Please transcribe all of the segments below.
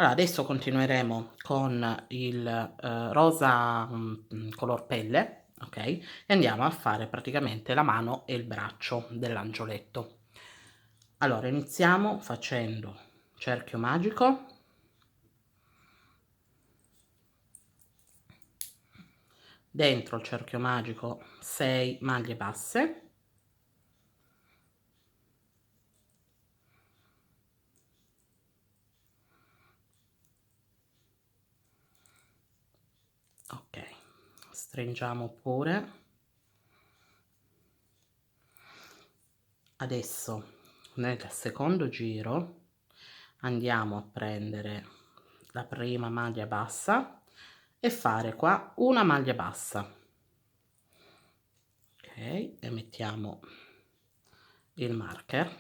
Allora, adesso continueremo con il rosa color pelle, ok? E andiamo a fare praticamente la mano e il braccio dell'angioletto. Allora, iniziamo facendo cerchio magico, dentro il cerchio magico 6 maglie basse, ok, stringiamo pure. Adesso nel secondo giro andiamo a prendere la prima maglia bassa e fare qua una maglia bassa, ok, e mettiamo il marker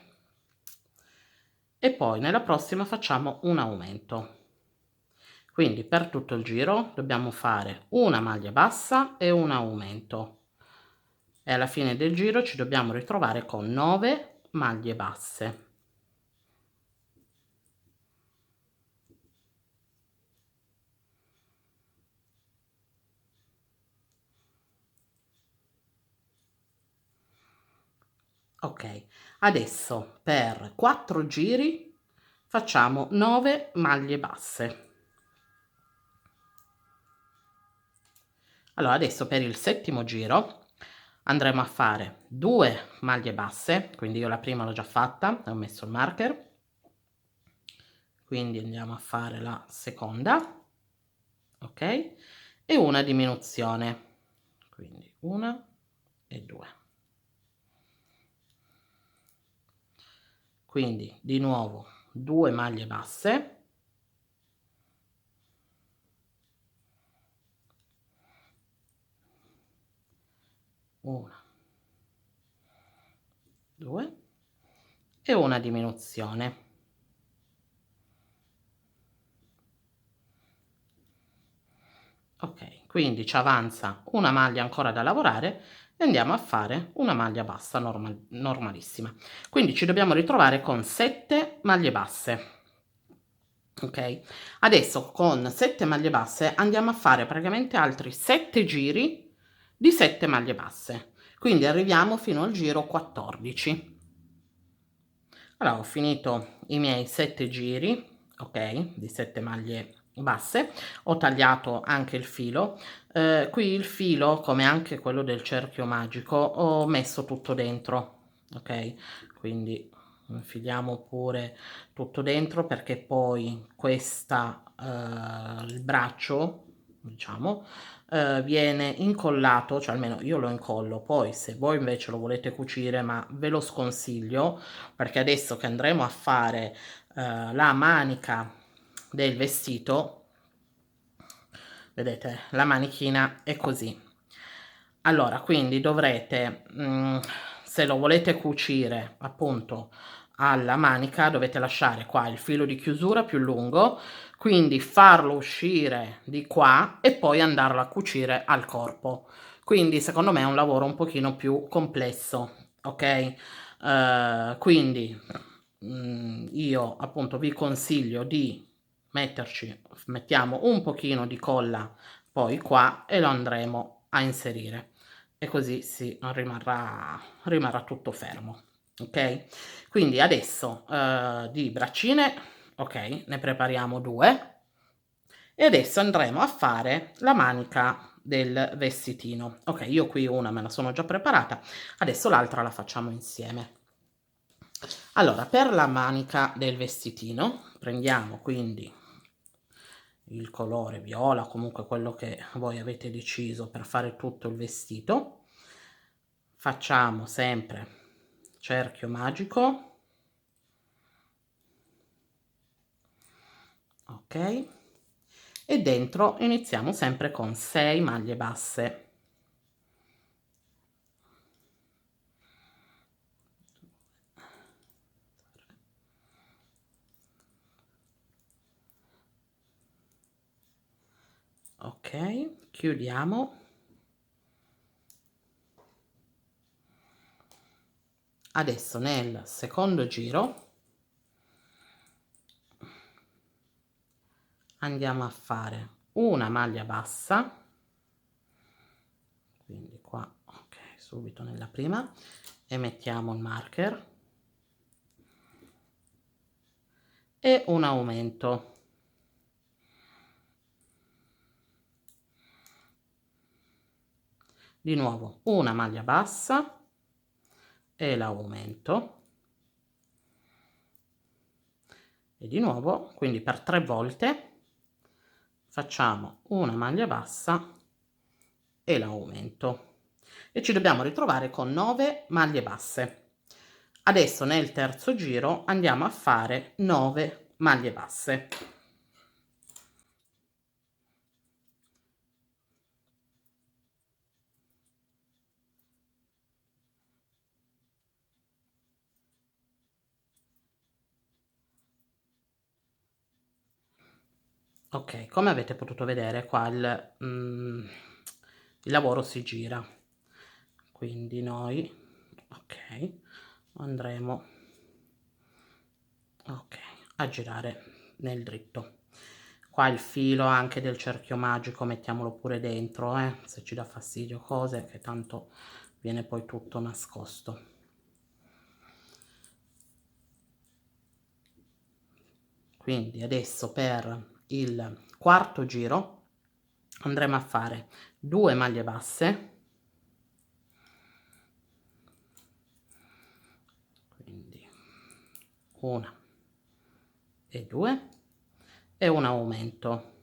e poi nella prossima facciamo un aumento. Quindi per tutto il giro dobbiamo fare una maglia bassa e un aumento e alla fine del giro ci dobbiamo ritrovare con 9 maglie basse. Ok, adesso per 4 giri facciamo 9 maglie basse. Allora adesso per il settimo giro andremo a fare 2 maglie basse, quindi io la prima l'ho già fatta, ho messo il marker, quindi andiamo a fare la seconda, ok, e una diminuzione, quindi una e 2. Quindi di nuovo 2 maglie basse, una, 2 e una diminuzione. Ok, quindi ci avanza una maglia ancora da lavorare e andiamo a fare una maglia bassa normalissima. Quindi ci dobbiamo ritrovare con 7 maglie basse. Ok, adesso con 7 maglie basse andiamo a fare praticamente altri 7 giri di 7 maglie basse. Quindi arriviamo fino al giro 14. Allora, ho finito i miei 7 giri, ok, di 7 maglie basse, ho tagliato anche il filo. Qui il filo, come anche quello del cerchio magico, ho messo tutto dentro, ok? Quindi infiliamo pure tutto dentro perché poi questa, il braccio, diciamo, viene incollato, cioè almeno io lo incollo, poi se voi invece lo volete cucire, ma ve lo sconsiglio perché adesso che andremo a fare la manica del vestito, vedete la manichina è così. Allora quindi dovrete se lo volete cucire appunto alla manica dovete lasciare qua il filo di chiusura più lungo, quindi farlo uscire di qua e poi andarlo a cucire al corpo. Quindi secondo me è un lavoro un pochino più complesso, ok? Quindi io appunto vi consiglio di mettiamo un pochino di colla poi qua e lo andremo a inserire e così si rimarrà tutto fermo, ok? Quindi adesso di braccine, ok, ne prepariamo 2 e adesso andremo a fare la manica del vestitino. Ok, io qui una me la sono già preparata, adesso l'altra la facciamo insieme. Allora, per la manica del vestitino prendiamo quindi il colore viola, comunque quello che voi avete deciso per fare tutto il vestito. Facciamo sempre cerchio magico, ok, e dentro iniziamo sempre con 6 maglie basse. Ok, chiudiamo. Adesso nel secondo giro andiamo a fare una maglia bassa, quindi qua, ok, subito nella prima, e mettiamo il marker e un aumento. Di nuovo una maglia bassa e l'aumento, e di nuovo, quindi per 3 volte facciamo una maglia bassa e l'aumento, e ci dobbiamo ritrovare con 9 maglie basse. Adesso nel terzo giro andiamo a fare 9 maglie basse. Ok, come avete potuto vedere qua il lavoro si gira, quindi noi, ok, andremo, ok, a girare nel dritto. Qua il filo anche del cerchio magico mettiamolo pure dentro, se ci dà fastidio cose, che tanto viene poi tutto nascosto. Quindi adesso per il quarto giro andremo a fare 2 maglie basse, quindi una e 2, e un aumento,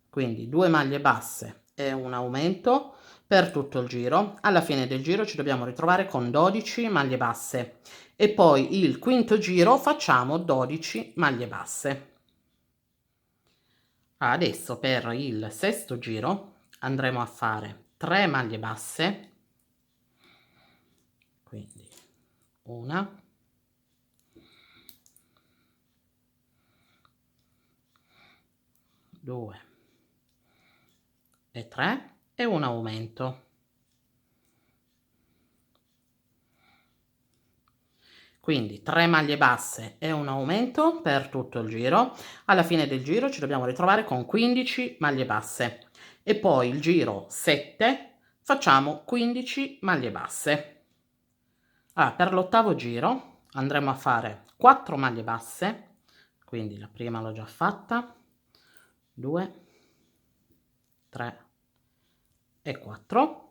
quindi 2 maglie basse e un aumento per tutto il giro. Alla fine del giro ci dobbiamo ritrovare con 12 maglie basse, e poi il quinto giro facciamo 12 maglie basse. Adesso per il sesto giro andremo a fare 3 maglie basse, quindi una, 2 e 3, e un aumento. Quindi 3 maglie basse e un aumento per tutto il giro. Alla fine del giro ci dobbiamo ritrovare con 15 maglie basse, e poi il giro 7 facciamo 15 maglie basse. Allora, per l'ottavo giro andremo a fare 4 maglie basse, quindi la prima l'ho già fatta, 2, 3 e 4,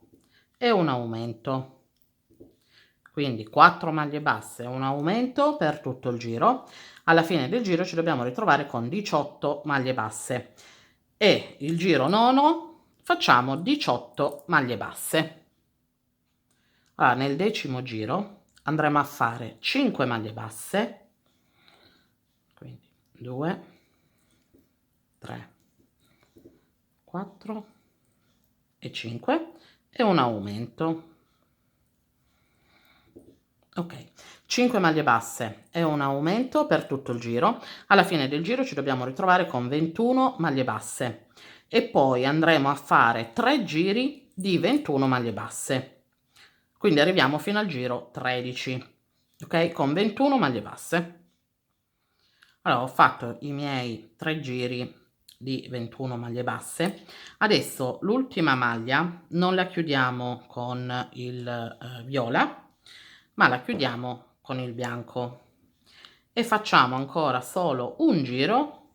e un aumento. Quindi 4 maglie basse e un aumento per tutto il giro. Alla fine del giro ci dobbiamo ritrovare con 18 maglie basse, e il giro nono facciamo 18 maglie basse. Allora, nel decimo giro andremo a fare 5 maglie basse, quindi 2, 3, 4 e 5, e un aumento. Ok, 5 maglie basse e un aumento per tutto il giro. Alla fine del giro ci dobbiamo ritrovare con 21 maglie basse, e poi andremo a fare 3 giri di 21 maglie basse, quindi arriviamo fino al giro 13, ok, con 21 maglie basse. Allora, ho fatto i miei 3 giri di 21 maglie basse. Adesso l'ultima maglia non la chiudiamo con il viola, ma la chiudiamo con il bianco, e facciamo ancora solo un giro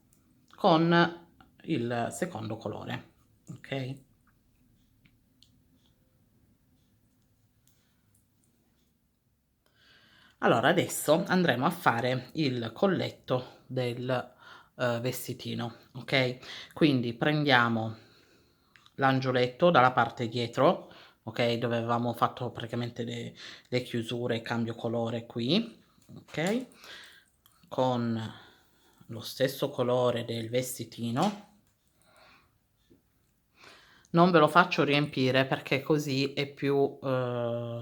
con il secondo colore, ok? Allora, adesso andremo a fare il colletto del vestitino, ok? Quindi prendiamo l'angioletto dalla parte dietro, ok, dove avevamo fatto praticamente le chiusure, cambio colore qui, ok, con lo stesso colore del vestitino. Non ve lo faccio riempire perché così è più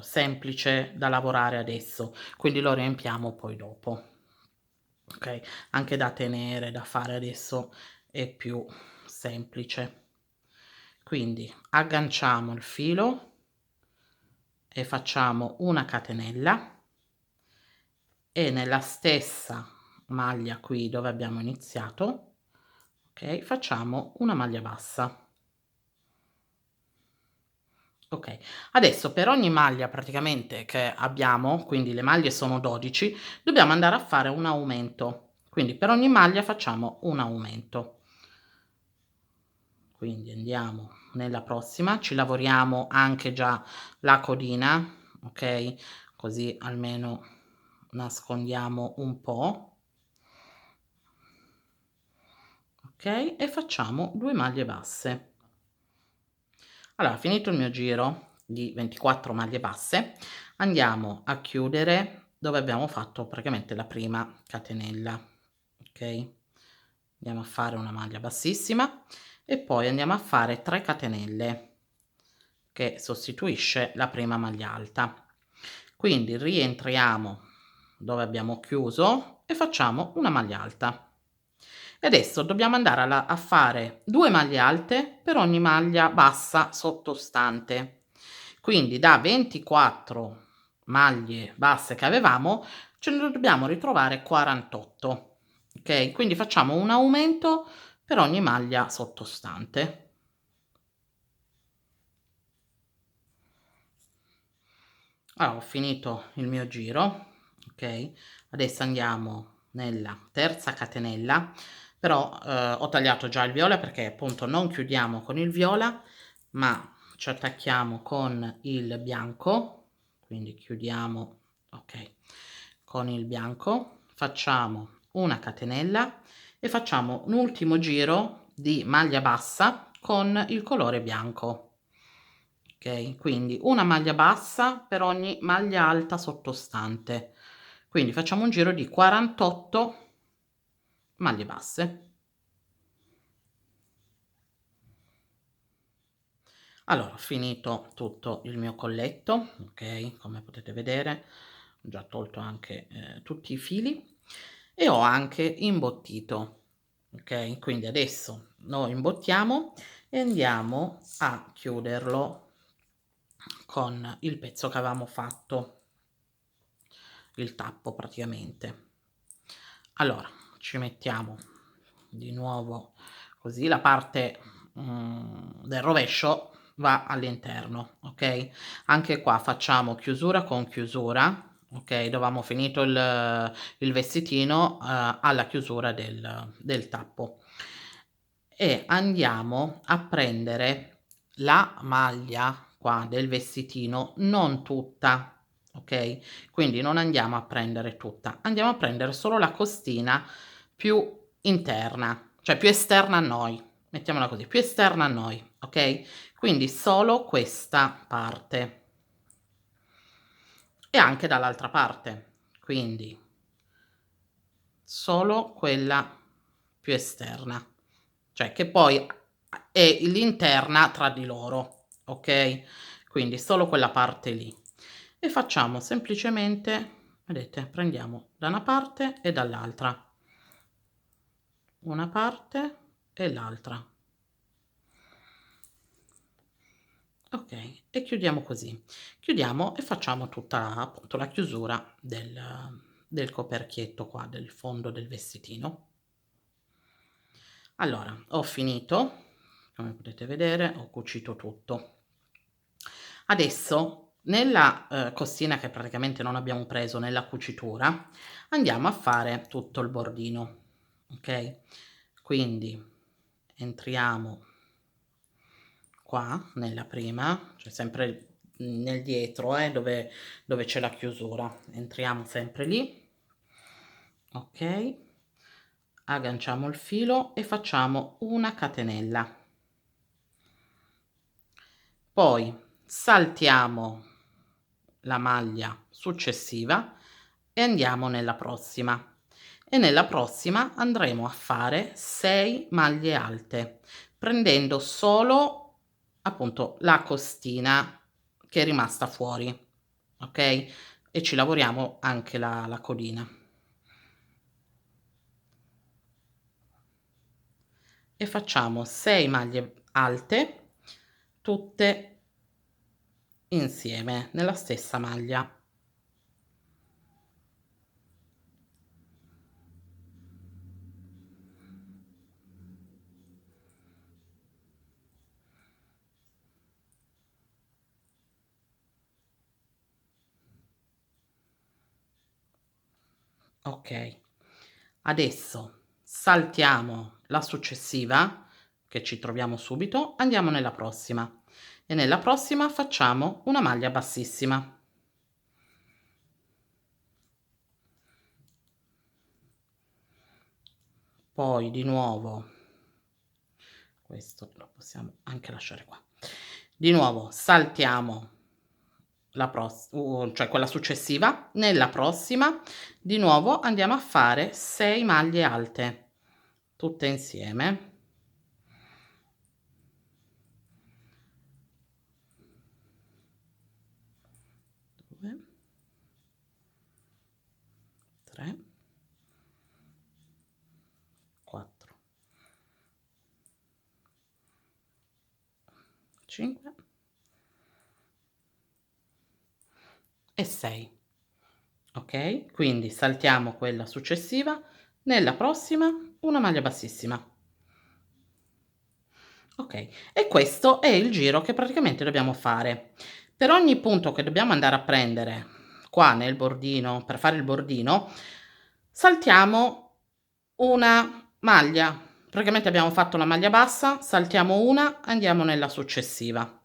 semplice da lavorare adesso, quindi lo riempiamo poi dopo, ok, anche da tenere, da fare adesso è più semplice. Quindi agganciamo il filo e facciamo una catenella, e nella stessa maglia qui dove abbiamo iniziato, ok, facciamo una maglia bassa. Ok, adesso per ogni maglia praticamente che abbiamo, quindi le maglie sono 12, dobbiamo andare a fare un aumento, quindi per ogni maglia facciamo un aumento. Quindi andiamo nella prossima, ci lavoriamo anche già la codina, ok, così almeno nascondiamo un po', ok, e facciamo 2 maglie basse. Allora, finito il mio giro di 24 maglie basse, andiamo a chiudere dove abbiamo fatto praticamente la prima catenella, ok, andiamo a fare una maglia bassissima e poi andiamo a fare 3 catenelle che sostituisce la prima maglia alta. Quindi rientriamo dove abbiamo chiuso e facciamo una maglia alta. E adesso dobbiamo andare a fare 2 maglie alte per ogni maglia bassa sottostante. Quindi da 24 maglie basse che avevamo, ce ne dobbiamo ritrovare 48. Ok? Quindi facciamo un aumento per ogni maglia sottostante. Allora, ho finito il mio giro, ok? Adesso andiamo nella terza catenella, però ho tagliato già il viola perché appunto non chiudiamo con il viola, ma ci attacchiamo con il bianco, quindi chiudiamo, ok, con il bianco, facciamo una catenella e facciamo un ultimo giro di maglia bassa con il colore bianco. Ok, quindi una maglia bassa per ogni maglia alta sottostante. Quindi facciamo un giro di 48 maglie basse. Allora, ho finito tutto il mio colletto, ok, come potete vedere, ho già tolto anche tutti i fili e ho anche imbottito, ok, quindi adesso lo imbottiamo e andiamo a chiuderlo con il pezzo che avevamo fatto, il tappo praticamente. Allora, ci mettiamo di nuovo così, la parte del rovescio va all'interno, ok? Anche qua facciamo chiusura con chiusura, ok? Dovevamo finito il vestitino alla chiusura del tappo e andiamo a prendere la maglia qua del vestitino, non tutta, ok? Quindi non andiamo a prendere tutta, andiamo a prendere solo la costina più interna, cioè più esterna a noi, mettiamola così, più esterna a noi, ok? Quindi solo questa parte e anche dall'altra parte, quindi solo quella più esterna, cioè che poi è l'interna tra di loro, ok? Quindi solo quella parte lì e facciamo semplicemente, vedete, prendiamo da una parte e dall'altra, una parte e l'altra, ok, e chiudiamo così, chiudiamo e facciamo tutta appunto la chiusura del coperchietto qua, del fondo del vestitino. Allora, ho finito, come potete vedere, ho cucito tutto. Adesso nella costina che praticamente non abbiamo preso nella cucitura, andiamo a fare tutto il bordino, ok? Quindi entriamo qua nella prima, cioè sempre nel dietro, dove c'è la chiusura, entriamo sempre lì, ok? Agganciamo il filo e facciamo una catenella, poi saltiamo la maglia successiva e andiamo nella prossima, e nella prossima andremo a fare 6 maglie alte prendendo solo appunto la costina che è rimasta fuori, ok, e ci lavoriamo anche la codina e facciamo 6 maglie alte tutte insieme nella stessa maglia. Ok, adesso saltiamo la successiva che ci troviamo subito, andiamo nella prossima e nella prossima facciamo una maglia bassissima. Poi di nuovo, questo lo possiamo anche lasciare qua, di nuovo saltiamo la cioè quella successiva, nella prossima di nuovo andiamo a fare 6 maglie alte tutte insieme. 2, 3, 4, 5 e 6. Ok, quindi saltiamo quella successiva, nella prossima una maglia bassissima. Ok, e questo è il giro che praticamente dobbiamo fare. Per ogni punto che dobbiamo andare a prendere qua nel bordino, per fare il bordino, saltiamo una maglia. Praticamente abbiamo fatto una maglia bassa, saltiamo una, andiamo nella successiva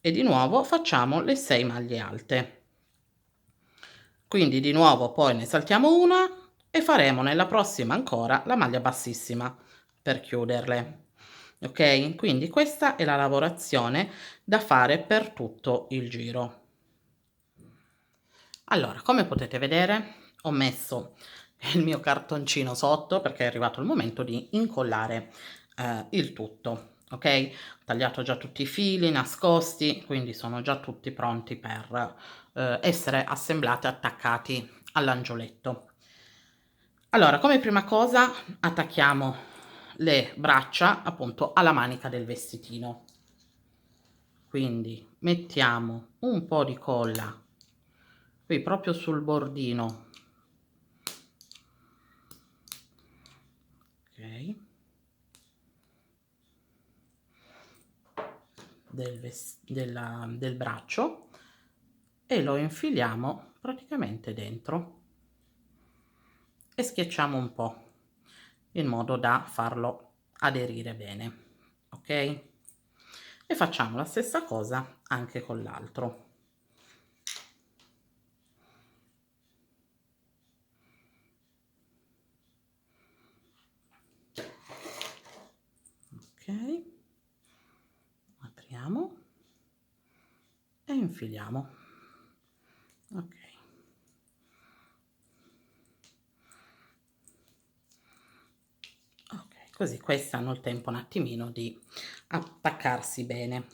e di nuovo facciamo le 6 maglie alte. Quindi di nuovo poi ne saltiamo una e faremo nella prossima ancora la maglia bassissima per chiuderle. Ok, quindi questa è la lavorazione da fare per tutto il giro. Allora, come potete vedere, ho messo il mio cartoncino sotto perché è arrivato il momento di incollare il tutto. Ok, ho tagliato già tutti i fili nascosti, quindi sono già tutti pronti per essere assemblati e attaccati all'angioletto. Allora, come prima cosa attacchiamo le braccia appunto alla manica del vestitino. Quindi mettiamo un po' di colla qui proprio sul bordino, ok, del braccio e lo infiliamo praticamente dentro e schiacciamo un po' in modo da farlo aderire bene, ok? E facciamo la stessa cosa anche con l'altro. Ok, apriamo e infiliamo. Ok, così questi hanno il tempo un attimino di attaccarsi bene.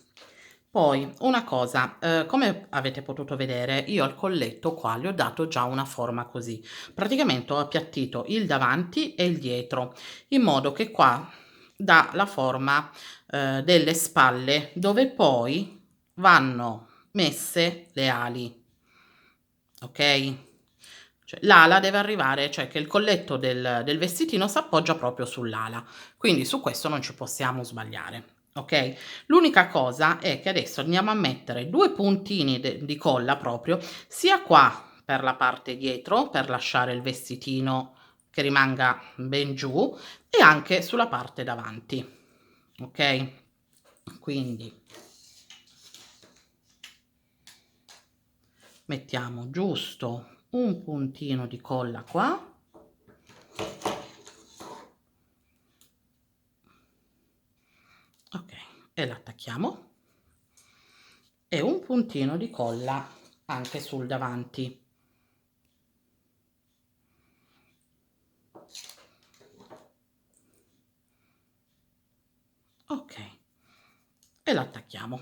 Poi una cosa, come avete potuto vedere io al colletto qua gli ho dato già una forma così, praticamente ho appiattito il davanti e il dietro in modo che qua dà la forma delle spalle dove poi vanno messe le ali, ok? Cioè, l'ala deve arrivare, cioè che il colletto del vestitino si appoggia proprio sull'ala, quindi su questo non ci possiamo sbagliare. Ok, l'unica cosa è che adesso andiamo a mettere due puntini di colla proprio sia qua per la parte dietro per lasciare il vestitino che rimanga ben giù e anche sulla parte davanti. Ok, quindi mettiamo giusto un puntino di colla qua. Ok, e l'attacchiamo e un puntino di colla anche sul davanti. Ok, e l'attacchiamo.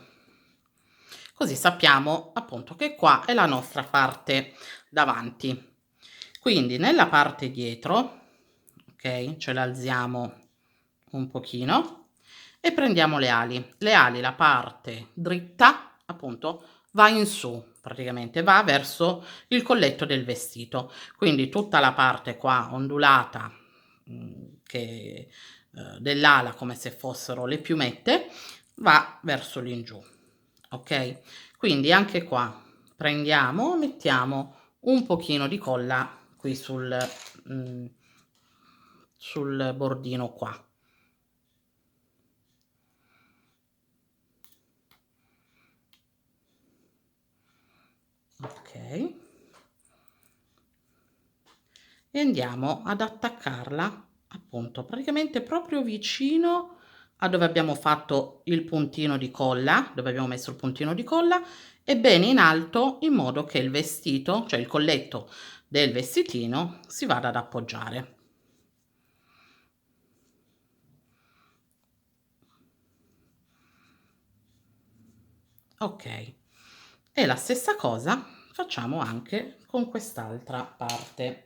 Così sappiamo appunto che qua è la nostra parte davanti. Quindi nella parte dietro, ok, ce la alziamo un pochino e prendiamo le ali. Le ali, la parte dritta, appunto, va in su, praticamente va verso il colletto del vestito. Quindi tutta la parte qua ondulata che dell'ala come se fossero le piumette va verso l'ingiù. Ok? Quindi anche qua prendiamo, mettiamo un pochino di colla qui sul bordino qua. Ok, e andiamo ad attaccarla appunto praticamente proprio vicino a dove abbiamo fatto il puntino di colla, dove abbiamo messo il puntino di colla, e bene in alto, in modo che il vestito, cioè il colletto del vestitino, si vada ad appoggiare. Ok, e la stessa cosa facciamo anche con quest'altra parte.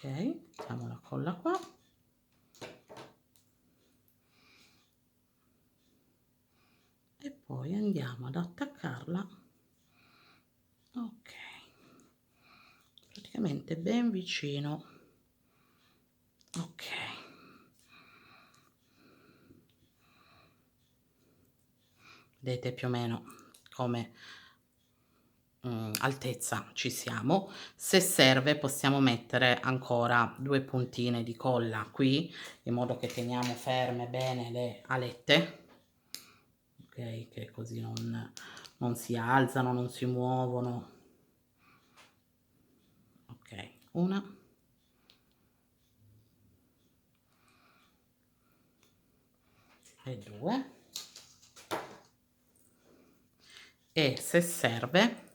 Ok, mettiamo la colla qua. E poi andiamo ad attaccarla, ok, praticamente ben vicino. Ok, vedete più o meno come altezza ci siamo. Se serve possiamo mettere ancora 2 puntine di colla qui, in modo che teniamo ferme bene le alette, ok, che così non si alzano, non si muovono. Ok, una e due, e se serve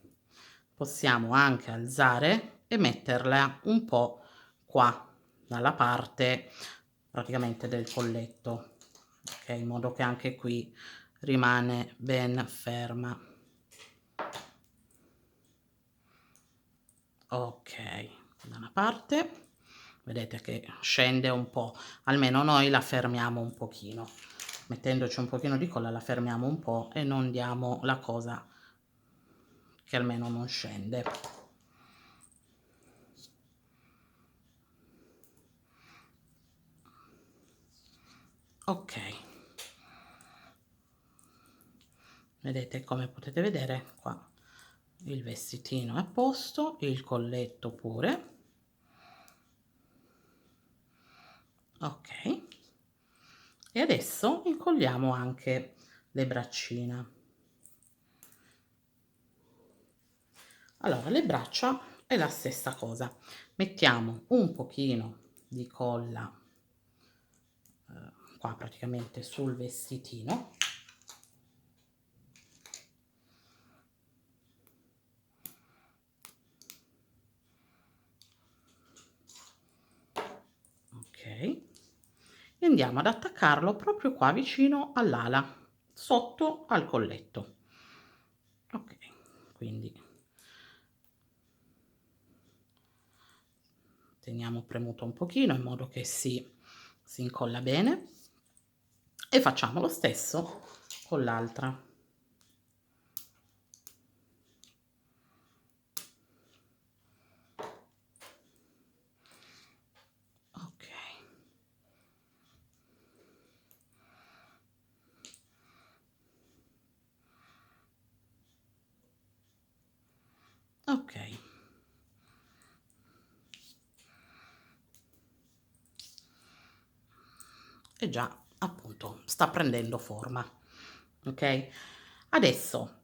possiamo anche alzare e metterla un po' qua dalla parte praticamente del colletto, ok, in modo che anche qui rimane ben ferma. Ok, da una parte vedete che scende un po', almeno noi la fermiamo un pochino, mettendoci un pochino di colla la fermiamo un po' e non diamo la cosa che almeno non scende. Ok, vedete, come potete vedere qua il vestitino è a posto, il colletto pure. Ok, e adesso incolliamo anche le braccine. Allora, le braccia è la stessa cosa, mettiamo un pochino di colla qua praticamente sul vestitino. Ok, e andiamo ad attaccarlo proprio qua vicino all'ala, sotto al colletto. Ok, quindi teniamo premuto un pochino in modo che si incolla bene, e facciamo lo stesso con l'altra. Ok, ok, e già appunto sta prendendo forma. Ok, adesso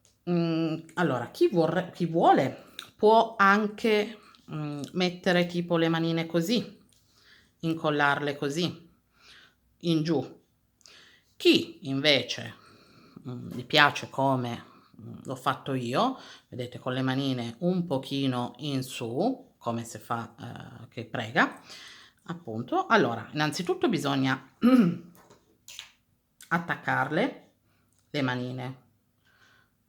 allora chi vuole può anche mettere tipo le manine così, incollarle così in giù. Chi invece gli piace come l'ho fatto io, vedete, con le manine un pochino in su, come si fa che prega, appunto. Allora, innanzitutto bisogna attaccarle le manine,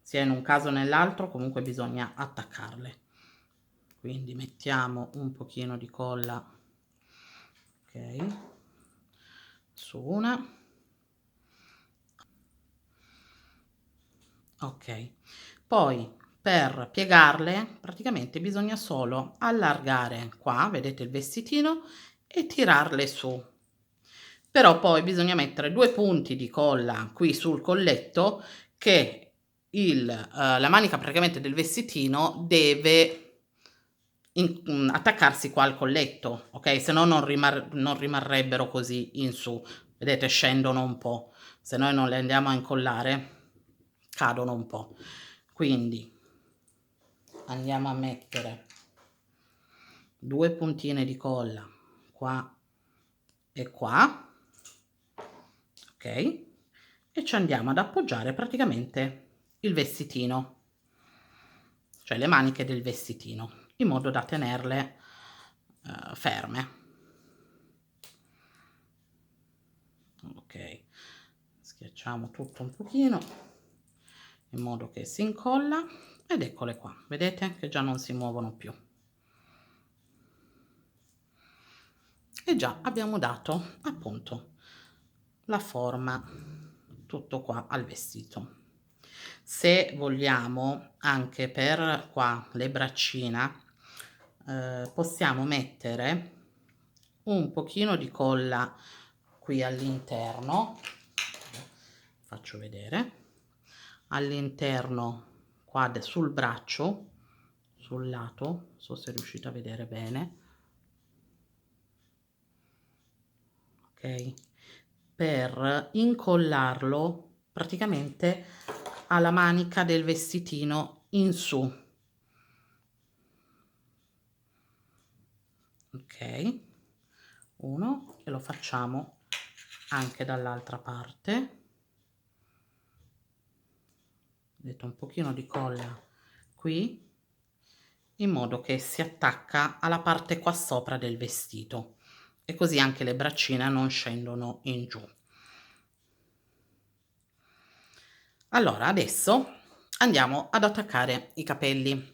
sia in un caso o nell'altro, comunque bisogna attaccarle. Quindi mettiamo un pochino di colla, ok, su una, ok, poi per piegarle praticamente bisogna solo allargare qua, vedete il vestitino, e tirarle su. Però poi bisogna mettere 2 punti di colla qui sul colletto che la manica praticamente del vestitino deve attaccarsi qua al colletto, okay, se no non rimarrebbero così in su. Vedete, scendono un po', se noi non le andiamo a incollare cadono un po'. Quindi andiamo a mettere 2 puntine di colla qua e qua, okay, e ci andiamo ad appoggiare praticamente il vestitino, cioè le maniche del vestitino, in modo da tenerle ferme. Ok, schiacciamo tutto un pochino in modo che si incolla ed eccole qua, vedete che già non si muovono più. E già abbiamo dato appunto la forma tutto qua al vestito. Se vogliamo anche per qua le braccine possiamo mettere un pochino di colla qui all'interno, faccio vedere, all'interno qua sul braccio, sul lato, non so se riuscite a vedere bene, ok, per incollarlo praticamente alla manica del vestitino in su, ok, uno, e lo facciamo anche dall'altra parte, vedete, un pochino di colla qui in modo che si attacca alla parte qua sopra del vestito e così anche le braccine non scendono in giù. Allora adesso andiamo ad attaccare i capelli.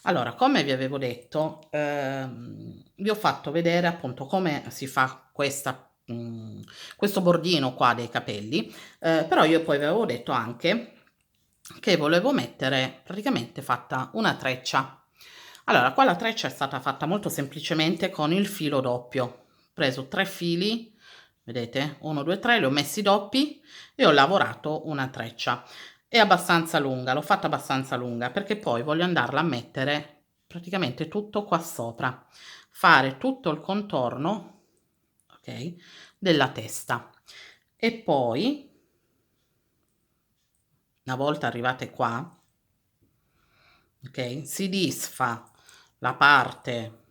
Allora, come vi avevo detto, vi ho fatto vedere appunto come si fa questo bordino qua dei capelli, però io poi vi avevo detto anche che volevo mettere praticamente fatta una treccia. Allora, qua la treccia è stata fatta molto semplicemente con il filo doppio. Ho preso 3 fili, vedete? 1, 2, 3, li ho messi doppi e ho lavorato una treccia. È abbastanza lunga, l'ho fatta abbastanza lunga perché poi voglio andarla a mettere praticamente tutto qua sopra, fare tutto il contorno, ok, della testa. E poi, una volta arrivate qua, ok, si disfa la parte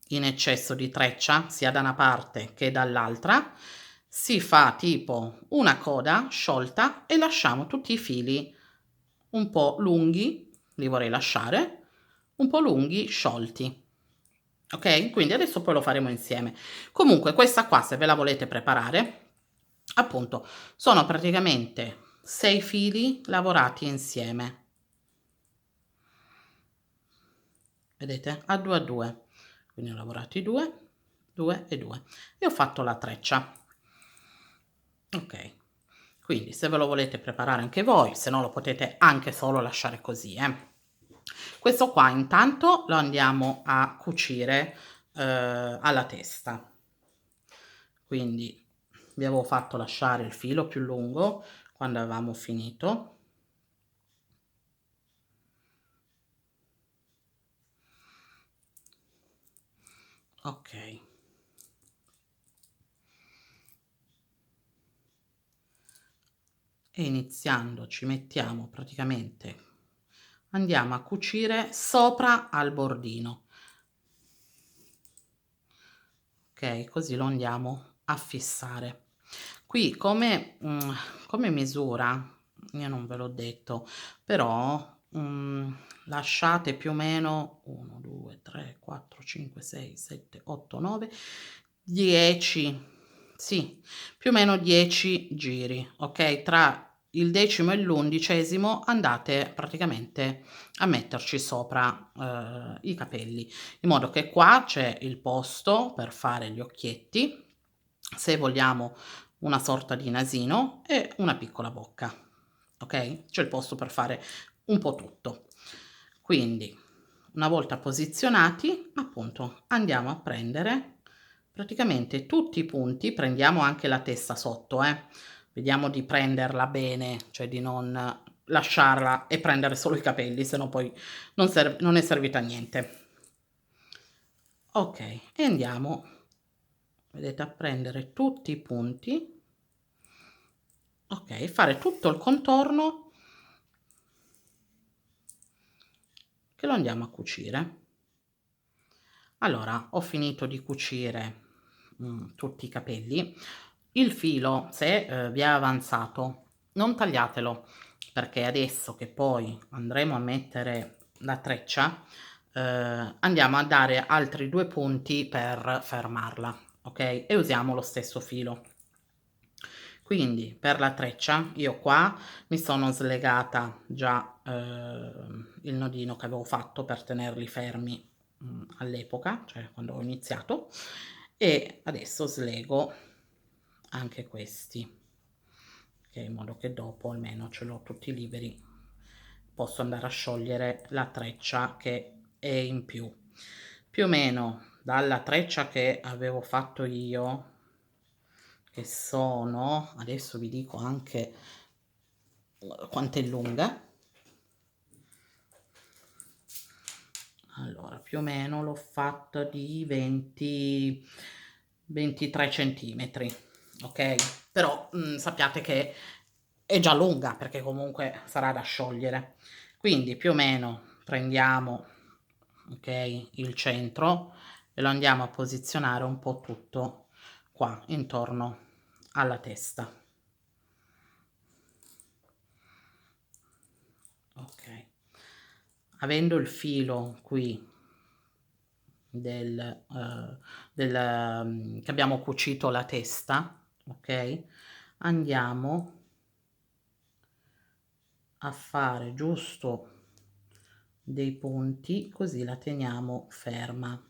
in eccesso di treccia sia da una parte che dall'altra, si fa tipo una coda sciolta e lasciamo tutti i fili un po' lunghi, li vorrei lasciare un po' lunghi sciolti, ok, quindi adesso poi lo faremo insieme. Comunque questa qua, se ve la volete preparare, appunto sono praticamente 6 fili lavorati insieme, vedete, a 2, quindi ho lavorati 2, 2 e 2 e ho fatto la treccia, ok. Quindi se ve lo volete preparare anche voi, se no lo potete anche solo lasciare così, questo qua intanto lo andiamo a cucire alla testa, quindi vi avevo fatto lasciare il filo più lungo quando avevamo finito. Ok, e iniziando ci mettiamo praticamente, andiamo a cucire sopra al bordino, ok, così lo andiamo a fissare. Qui come misura, io non ve l'ho detto, però lasciate più o meno 1, 2, 3, 4, 5, 6, 7, 8, 9, 10, sì, più o meno 10 giri, ok? Tra il decimo e l'11° andate praticamente a metterci sopra i capelli, in modo che qua c'è il posto per fare gli occhietti, se vogliamo una sorta di nasino e una piccola bocca, ok? C'è il posto per fare un po' tutto. Quindi una volta posizionati, appunto, andiamo a prendere praticamente tutti i punti, prendiamo anche la testa sotto, vediamo di prenderla bene, cioè di non lasciarla e prendere solo i capelli, se no poi non è servita a niente. Okay, e andiamo, vedete, a prendere tutti i punti, okay, fare tutto il contorno che lo andiamo a cucire. Allora, ho finito di cucire, tutti i capelli. Il filo, se, vi è avanzato, non tagliatelo, perché adesso che poi andremo a mettere la treccia, andiamo a dare altri 2 punti per fermarla, okay, e usiamo lo stesso filo. Quindi per la treccia io qua mi sono slegata già, il nodino che avevo fatto per tenerli fermi, all'epoca, cioè quando ho iniziato, e adesso slego anche questi, okay, in modo che dopo almeno ce l'ho tutti liberi, posso andare a sciogliere la treccia che è in più. Più o meno dalla treccia che avevo fatto io, che sono, adesso vi dico anche quanto è lunga. Allora, più o meno l'ho fatta di 23 centimetri, ok? Però sappiate che è già lunga perché comunque sarà da sciogliere. Quindi più o meno prendiamo, ok, il centro e lo andiamo a posizionare un po' tutto qua intorno alla testa. Ok, avendo il filo qui che abbiamo cucito la testa, ok, andiamo a fare giusto dei punti così la teniamo ferma.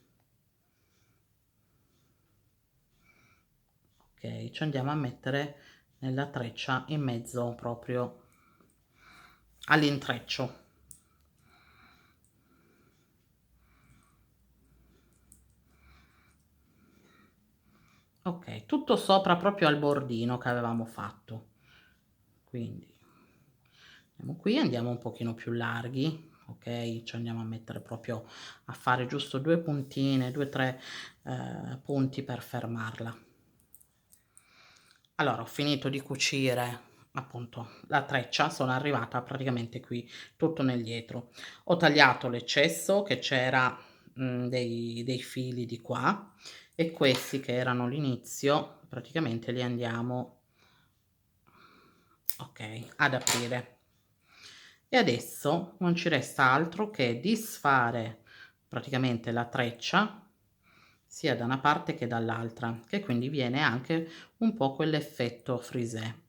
Ok, ci andiamo a mettere nella treccia in mezzo proprio all'intreccio. Ok, tutto sopra proprio al bordino che avevamo fatto. Quindi andiamo qui, andiamo un pochino più larghi, ok, ci andiamo a mettere proprio a fare giusto 2 puntine, 2, 3 punti per fermarla. Allora, ho finito di cucire appunto la treccia, sono arrivata praticamente qui tutto nel dietro. Ho tagliato l'eccesso che c'era, dei fili di qua, e questi che erano l'inizio praticamente li andiamo, okay, ad aprire. E adesso non ci resta altro che disfare praticamente la treccia sia da una parte che dall'altra, che quindi viene anche un po' quell'effetto frisé.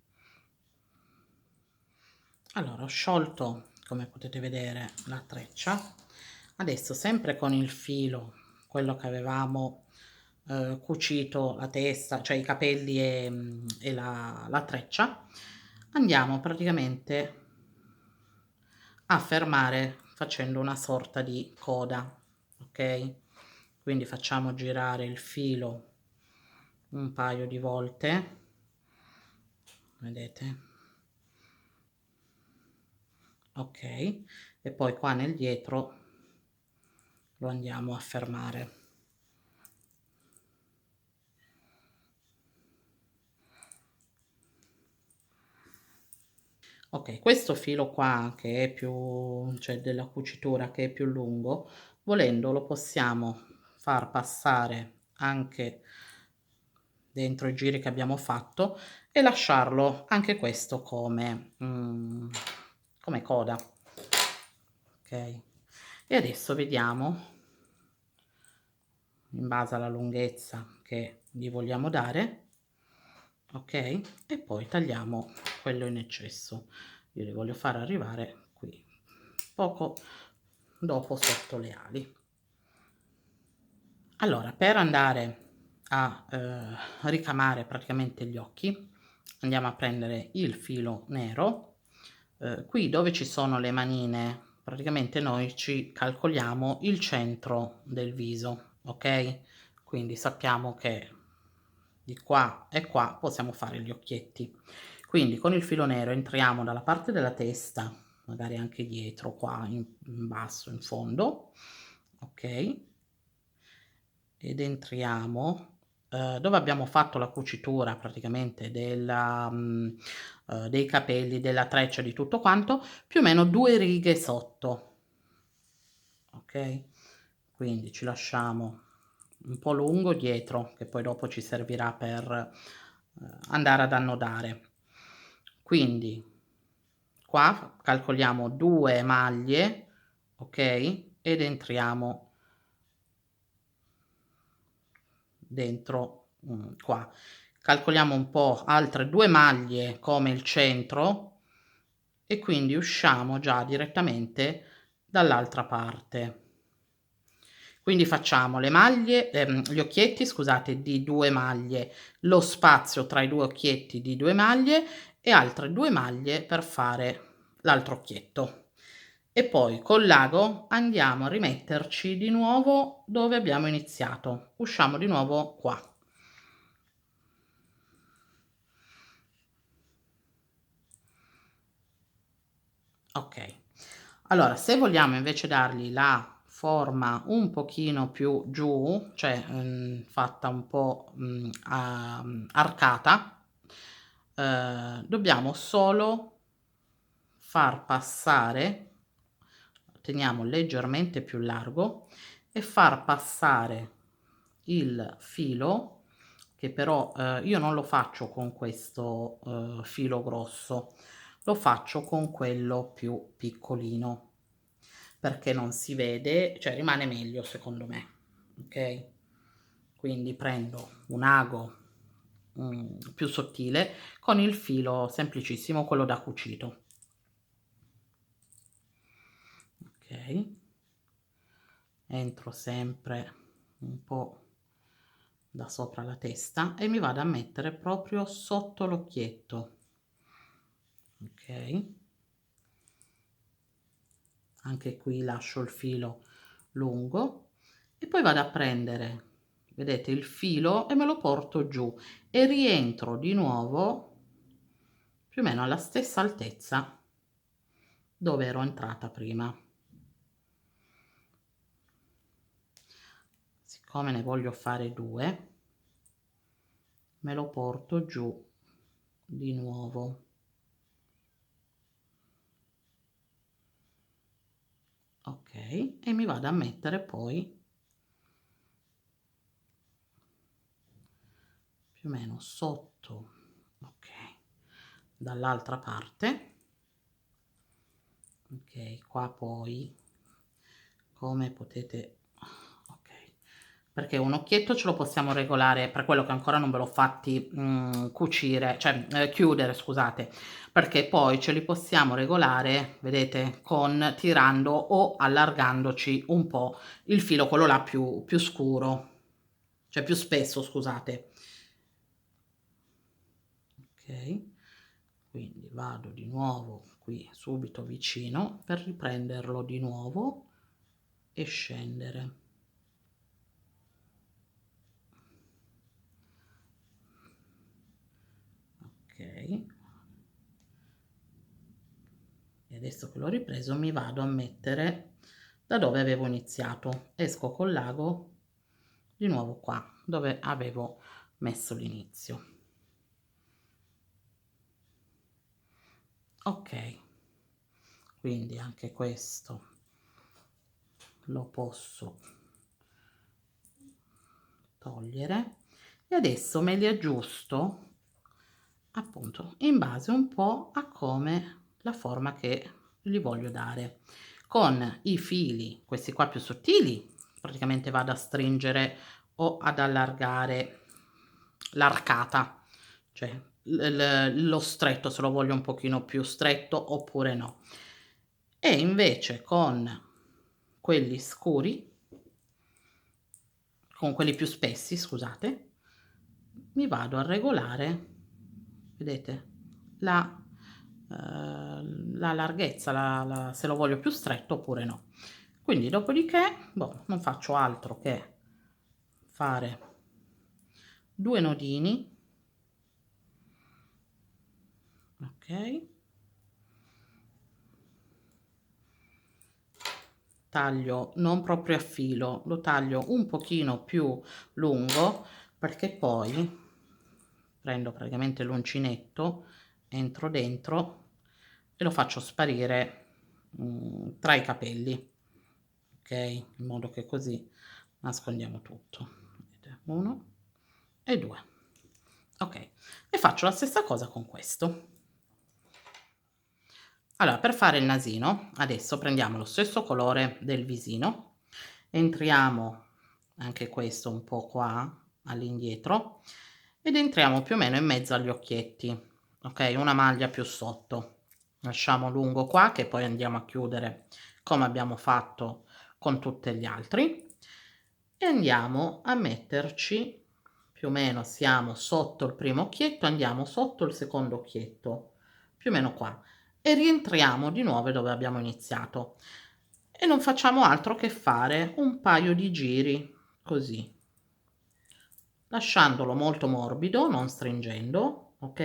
Allora, ho sciolto, come potete vedere, la treccia. Adesso sempre con il filo, quello che avevamo cucito la testa, cioè i capelli e la treccia, andiamo praticamente a fermare facendo una sorta di coda, ok? Quindi facciamo girare il filo un paio di volte, vedete? Ok, e poi qua nel dietro lo andiamo a fermare. Ok, questo filo qua che è più, cioè della cucitura che è più lungo, volendo lo possiamo far passare anche dentro i giri che abbiamo fatto e lasciarlo anche questo come, come coda. Ok, e adesso vediamo in base alla lunghezza che gli vogliamo dare, ok, e poi tagliamo quello in eccesso. Io li voglio far arrivare qui poco dopo sotto le ali. Allora, per andare a ricamare praticamente gli occhi, andiamo a prendere il filo nero, Qui dove ci sono le manine, praticamente noi ci calcoliamo il centro del viso, okay, quindi sappiamo che di qua e qua possiamo fare gli occhietti. Quindi con il filo nero entriamo dalla parte della testa, magari anche dietro qua in basso, in fondo, okay, ed entriamo, dove abbiamo fatto la cucitura praticamente dei capelli, della treccia, di tutto quanto, più o meno 2 righe sotto, okay? Quindi ci lasciamo un po' lungo dietro, che poi dopo ci servirà per, andare ad annodare. Quindi qua calcoliamo 2 maglie, okay, ed entriamo dentro, qua. Calcoliamo un po' altre 2 maglie come il centro e quindi usciamo già direttamente dall'altra parte. Quindi facciamo le maglie gli occhietti scusate di 2 maglie, lo spazio tra i 2 occhietti di 2 maglie e altre 2 maglie per fare l'altro occhietto. E poi col l'ago andiamo a rimetterci di nuovo dove abbiamo iniziato. Usciamo di nuovo qua. Okay. Allora, se vogliamo invece dargli la forma un pochino più giù, cioè, fatta un po', arcata, dobbiamo solo far passare, teniamo leggermente più largo, e far passare il filo, che però, io non lo faccio con questo, filo grosso, lo faccio con quello più piccolino, perché non si vede, cioè rimane meglio secondo me, okay? Quindi prendo un ago, più sottile con il filo semplicissimo, quello da cucito. Okay, entro sempre un po' da sopra la testa e mi vado a mettere proprio sotto l'occhietto, okay? Anche qui lascio il filo lungo e poi vado a prendere, vedete, il filo e me lo porto giù e rientro di nuovo più o meno alla stessa altezza dove ero entrata prima. Siccome ne voglio fare 2, me lo porto giù di nuovo. Okay, e mi vado a mettere poi più o meno sotto, okay, dall'altra parte. Okay, qua poi come potete, okay, perché un occhietto ce lo possiamo regolare, per quello che ancora non ve l'ho fatti, cucire, cioè, chiudere scusate, perché poi ce li possiamo regolare, vedete, con tirando o allargandoci un po' il filo, quello là più scuro, cioè più spesso scusate. Okay, quindi vado di nuovo qui subito vicino per riprenderlo di nuovo e scendere. Okay, e adesso che l'ho ripreso mi vado a mettere da dove avevo iniziato. Esco col l'ago di nuovo qua, dove avevo messo l'inizio. Okay, quindi anche questo lo posso togliere e adesso me li aggiusto appunto in base un po' a come la forma che gli voglio dare. Con i fili, questi qua più sottili, praticamente vado a stringere o ad allargare l'arcata, cioè lo stretto, se lo voglio un pochino più stretto oppure no. E invece quelli scuri, con quelli più spessi, scusate, mi vado a regolare, vedete, la la larghezza, se lo voglio più stretto oppure no. Quindi dopodiché, boh, non faccio altro che fare 2 nodini, ok, taglio non proprio a filo, lo taglio un pochino più lungo, perché poi prendo praticamente l'uncinetto, entro dentro e lo faccio sparire tra i capelli, ok, in modo che così nascondiamo tutto. 1 e 2, ok, e faccio la stessa cosa con questo. Allora, per fare il nasino, adesso prendiamo lo stesso colore del visino, entriamo anche questo un po' qua all'indietro ed entriamo più o meno in mezzo agli occhietti, ok? Una maglia più sotto. Lasciamo lungo qua che poi andiamo a chiudere come abbiamo fatto con tutti gli altri e andiamo a metterci, più o meno siamo sotto il primo occhietto, andiamo sotto il secondo occhietto, più o meno qua, e rientriamo di nuovo dove abbiamo iniziato e non facciamo altro che fare un paio di giri così, lasciandolo molto morbido, non stringendo, ok?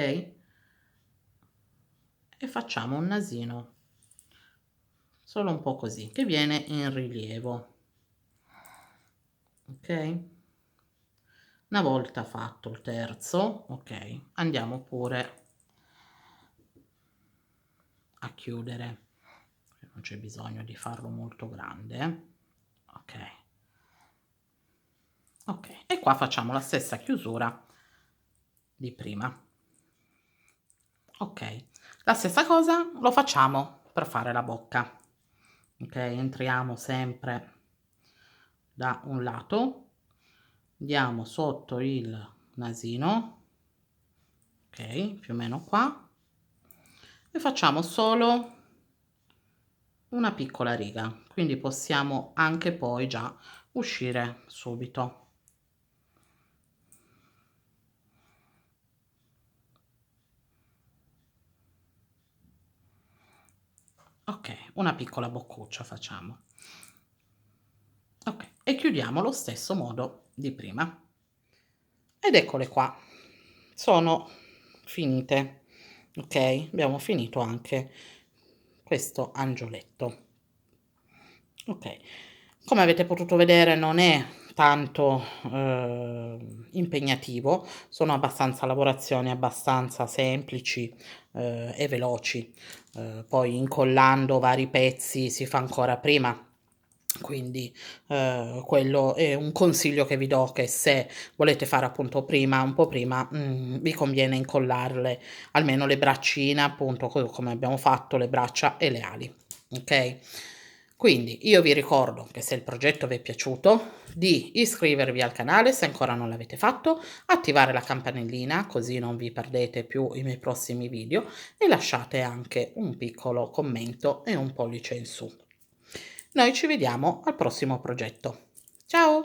E facciamo un nasino solo un po' così che viene in rilievo, ok? Una volta fatto il terzo, ok, andiamo pure a chiudere, non c'è bisogno di farlo molto grande, ok, ok, e qua facciamo la stessa chiusura di prima, ok. La stessa cosa lo facciamo per fare la bocca, ok, entriamo sempre da un lato, andiamo sotto il nasino, ok, più o meno qua, e facciamo solo una piccola riga, quindi possiamo anche poi già uscire subito. Ok, una piccola boccuccia facciamo. Ok, e chiudiamo lo stesso modo di prima. Ed eccole qua, sono finite. Ok, abbiamo finito anche questo angioletto. Ok, come avete potuto vedere non è tanto impegnativo, sono abbastanza lavorazioni abbastanza semplici e veloci, poi incollando vari pezzi si fa ancora prima. Quindi quello è un consiglio che vi do, che se volete fare appunto prima, un po' prima, vi conviene incollarle almeno le braccine, appunto come abbiamo fatto, le braccia e le ali, ok? Quindi io vi ricordo che se il progetto vi è piaciuto, di iscrivervi al canale se ancora non l'avete fatto, attivare la campanellina così non vi perdete più i miei prossimi video e lasciate anche un piccolo commento e un pollice in su. Noi ci vediamo al prossimo progetto. Ciao!